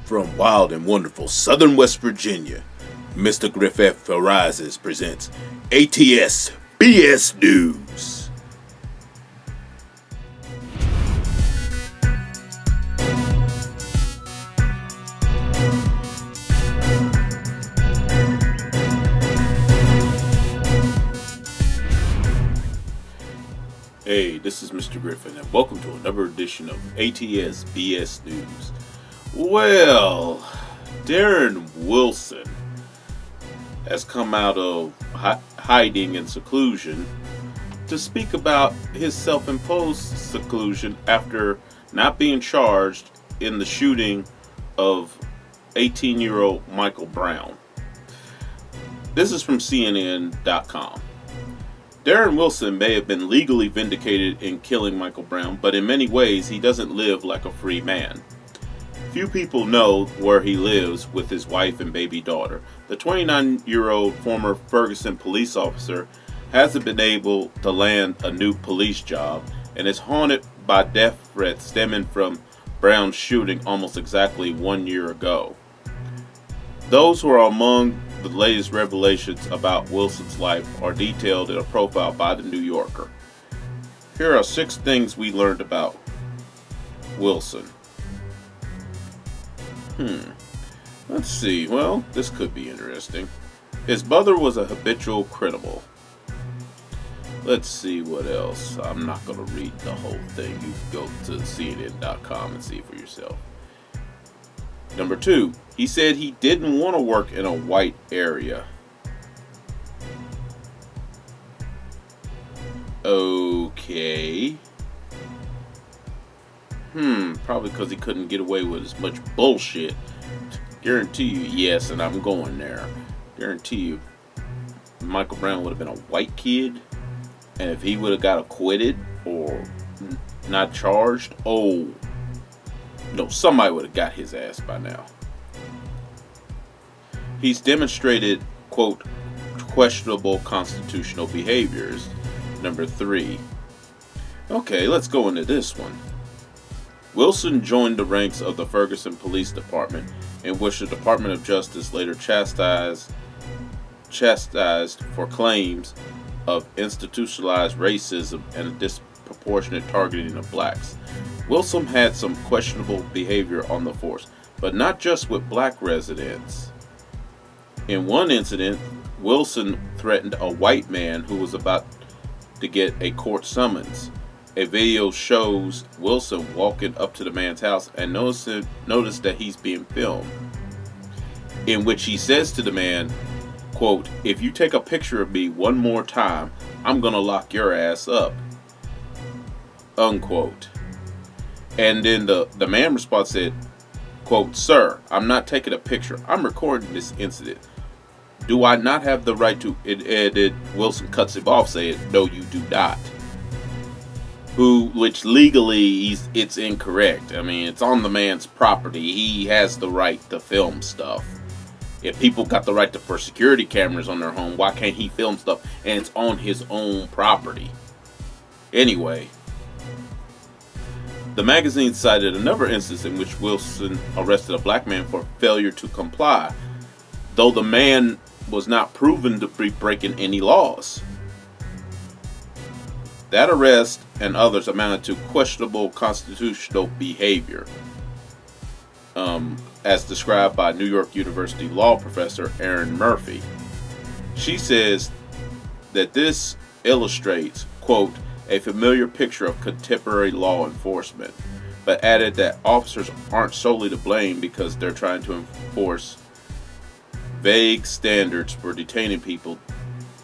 From wild and wonderful southern West Virginia, Mr. Griffith Arises presents ATSBS News. Hey, this is Mr. Griffin, and welcome to another edition of ATSBS News. Well, Darren Wilson has come out of hiding and seclusion to speak about his self-imposed seclusion after not being charged in the shooting of 18-year-old Michael Brown. This is from CNN.com. Darren Wilson may have been legally vindicated in killing Michael Brown, but in many ways he doesn't live like a free man. Few people know where he lives with his wife and baby daughter. The 29-year-old former Ferguson police officer hasn't been able to land a new police job and is haunted by death threats stemming from Brown's shooting almost exactly 1 year ago. Those who are among the latest revelations about Wilson's life are detailed in a profile by The New Yorker. Here are 6 things we learned about Wilson. Let's see. Well, this could be interesting. His mother was a habitual criminal. Let's see what else. I'm not going to read the whole thing. You can go to CNN.com and see for yourself. Number 2, he said he didn't want to work in a white area. Okay. Probably because he couldn't get away with as much bullshit. Guarantee you, yes, and I'm going there. Guarantee you, Michael Brown would have been a white kid, and if he would have got acquitted or not charged, oh, no, somebody would have got his ass by now. He's demonstrated, quote, questionable constitutional behaviors. Number 3. Okay, let's go into this one. Wilson joined the ranks of the Ferguson Police Department, in which the Department of Justice later chastised for claims of institutionalized racism and disproportionate targeting of blacks. Wilson had some questionable behavior on the force, but not just with black residents. In one incident, Wilson threatened a white man who was about to get a court summons. A video shows Wilson walking up to the man's house and notice that he's being filmed, in which he says to the man, quote, "If you take a picture of me one more time, I'm gonna lock your ass up," unquote. And then the man response said, quote, "Sir, I'm not taking a picture. I'm recording this incident. Do I not have the right to?" And Wilson cuts him off saying, "No, you do not." Which legally it's incorrect. I mean, it's on the man's property. He has the right to film stuff. If people got the right for security cameras on their home, why can't he film stuff? And it's on his own property. Anyway, the magazine cited another instance in which Wilson arrested a black man for failure to comply, though the man was not proven to be breaking any laws. That arrest and others amounted to questionable constitutional behavior, as described by New York University law professor Erin Murphy. She says that this illustrates, quote, a familiar picture of contemporary law enforcement, but added that officers aren't solely to blame because they're trying to enforce vague standards for detaining people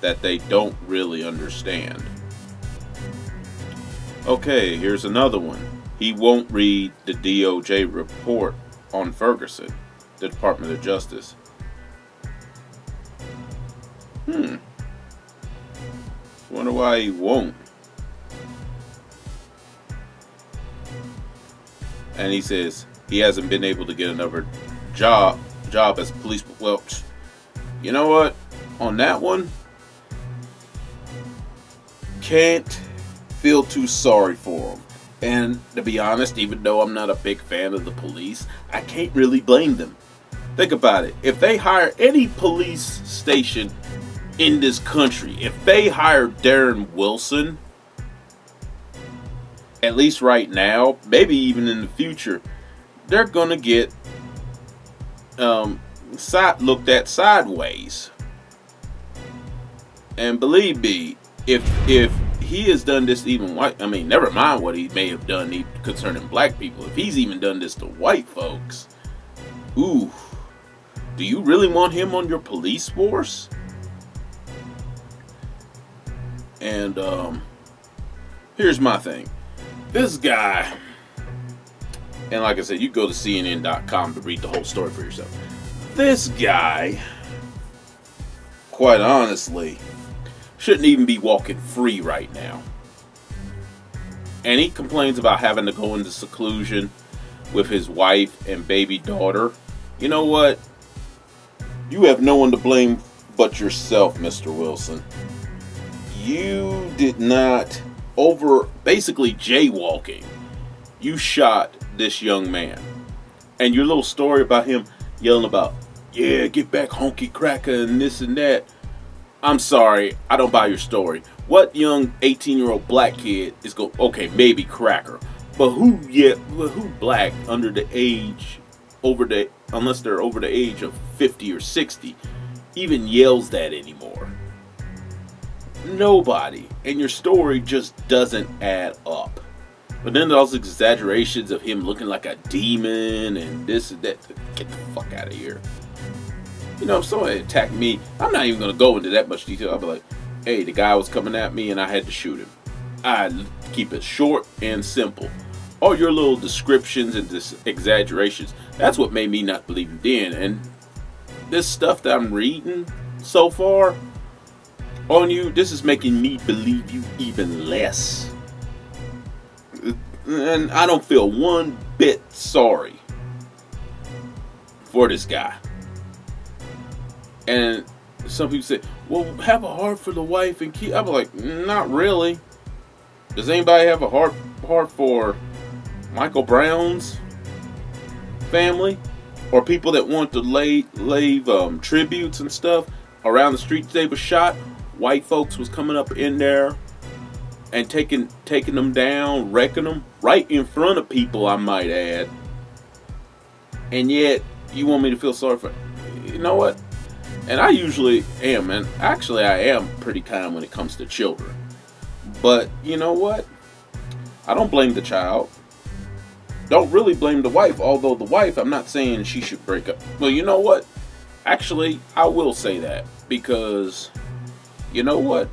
that they don't really understand. Okay, here's another one. He won't read the DOJ report on Ferguson, the Department of Justice. Wonder why he won't. And he says he hasn't been able to get another job as police. Well, you know what? On that one, can't feel too sorry for him. And to be honest, even though I'm not a big fan of the police, I can't really blame them. Think about it. If they hire any police station in this country, if they hire Darren Wilson, at least right now, maybe even in the future, they're gonna get looked at sideways. And believe me, if he has done this even white, I mean, never mind what he may have done concerning black people. If he's even done this to white folks, ooh, do you really want him on your police force? And here's my thing. This guy, and like I said, you go to CNN.com to read the whole story for yourself. This guy, quite honestly, shouldn't even be walking free right now. And he complains about having to go into seclusion with his wife and baby daughter. You know what? You have no one to blame but yourself, Mr. Wilson. You did not, over basically jaywalking, you shot this young man. And your little story about him yelling about, yeah, get back honky cracker and this and that. I'm sorry, I don't buy your story. What young 18-year-old black kid is going, okay, maybe cracker, but who black under the age, unless they're over the age of 50 or 60, even yells that anymore? Nobody. And your story just doesn't add up. But then those exaggerations of him looking like a demon and this and that. Get the fuck out of here. You know, if somebody attacked me, I'm not even going to go into that much detail. I'll be like, hey, the guy was coming at me and I had to shoot him. I keep it short and simple. All your little descriptions and exaggerations, that's what made me not believe you then. And this stuff that I'm reading so far on you, this is making me believe you even less. And I don't feel one bit sorry for this guy. And some people say, well, have a heart for the wife and kid. I'm like, not really. Does anybody have a heart for Michael Brown's family? Or people that want to lay tributes and stuff around the streets they were shot? White folks was coming up in there and taking them down, wrecking them right in front of people, I might add. And yet you want me to feel sorry for, you know what? And I usually am, and actually I am pretty kind when it comes to children. But you know what? I don't blame the child. Don't really blame the wife, although the wife, I'm not saying she should break up. Well, you know what? Actually, I will say that, because you know what?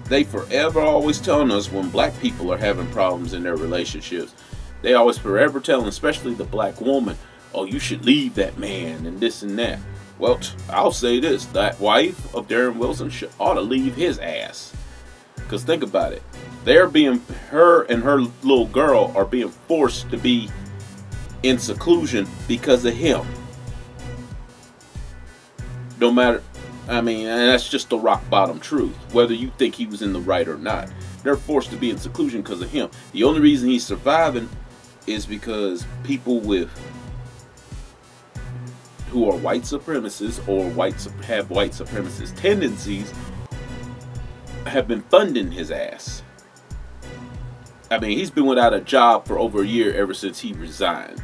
They forever always telling us when black people are having problems in their relationships. They always forever telling, especially the black woman, oh, you should leave that man and this and that. Well, I'll say this, that wife of Darren Wilson ought to leave his ass. Because think about it. Her and her little girl are being forced to be in seclusion because of him. No matter, I mean, and that's just the rock bottom truth. Whether you think he was in the right or not. They're forced to be in seclusion because of him. The only reason he's surviving is because people who are white supremacists or have white supremacist tendencies have been funding his ass. I mean, he's been without a job for over a year ever since he resigned,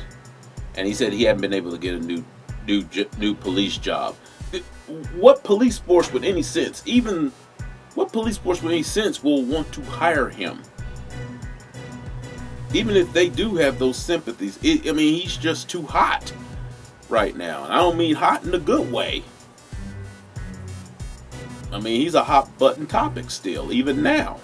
and he said he hadn't been able to get a new police job. What police force with any sense, what police force with any sense will want to hire him? Even if they do have those sympathies, I mean, he's just too hot right now. And I don't mean hot in a good way. I mean, he's a hot button topic still, even now.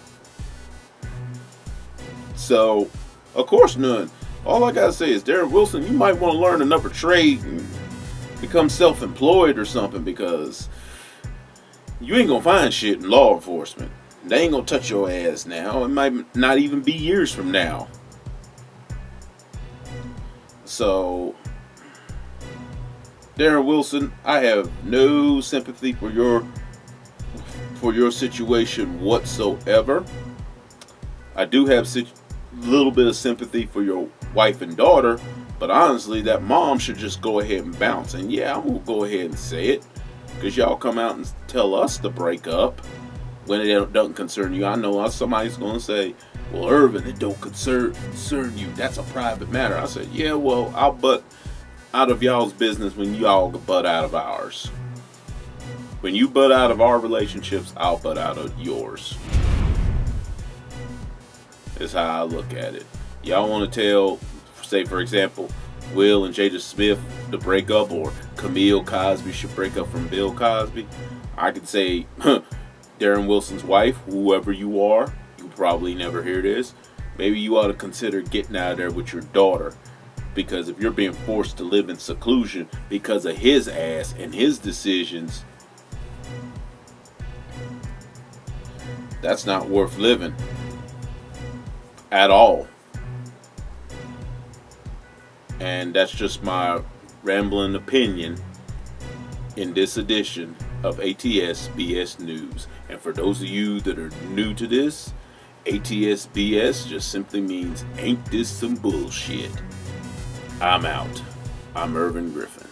So, of course, none. All I gotta say is, Darren Wilson, you might want to learn another trade and become self-employed or something, because you ain't gonna find shit in law enforcement. They ain't gonna touch your ass now. It might not even be years from now. So, Darren Wilson, I have no sympathy for your situation whatsoever. I do have little bit of sympathy for your wife and daughter, but honestly, that mom should just go ahead and bounce. And yeah, I'm gonna go ahead and say it, because y'all come out and tell us to break up when it doesn't concern you. I know somebody's gonna say, well, Irvin, it don't concern you. That's a private matter. I said, yeah, well, I'll butt out of y'all's business when y'all butt out of ours. When you butt out of our relationships, I'll butt out of yours. Is how I look at it. Y'all want to tell, say for example, Will and Jada Smith to break up, or Camille Cosby should break up from Bill Cosby. I could say Darren Wilson's wife, whoever you are, you probably never hear this. Maybe you ought to consider getting out of there with your daughter, because if you're being forced to live in seclusion because of his ass and his decisions, that's not worth living at all. And that's just my rambling opinion in this edition of ATSBS News. And for those of you that are new to this, ATSBS just simply means ain't this some bullshit. I'm out. I'm Irvin Griffin.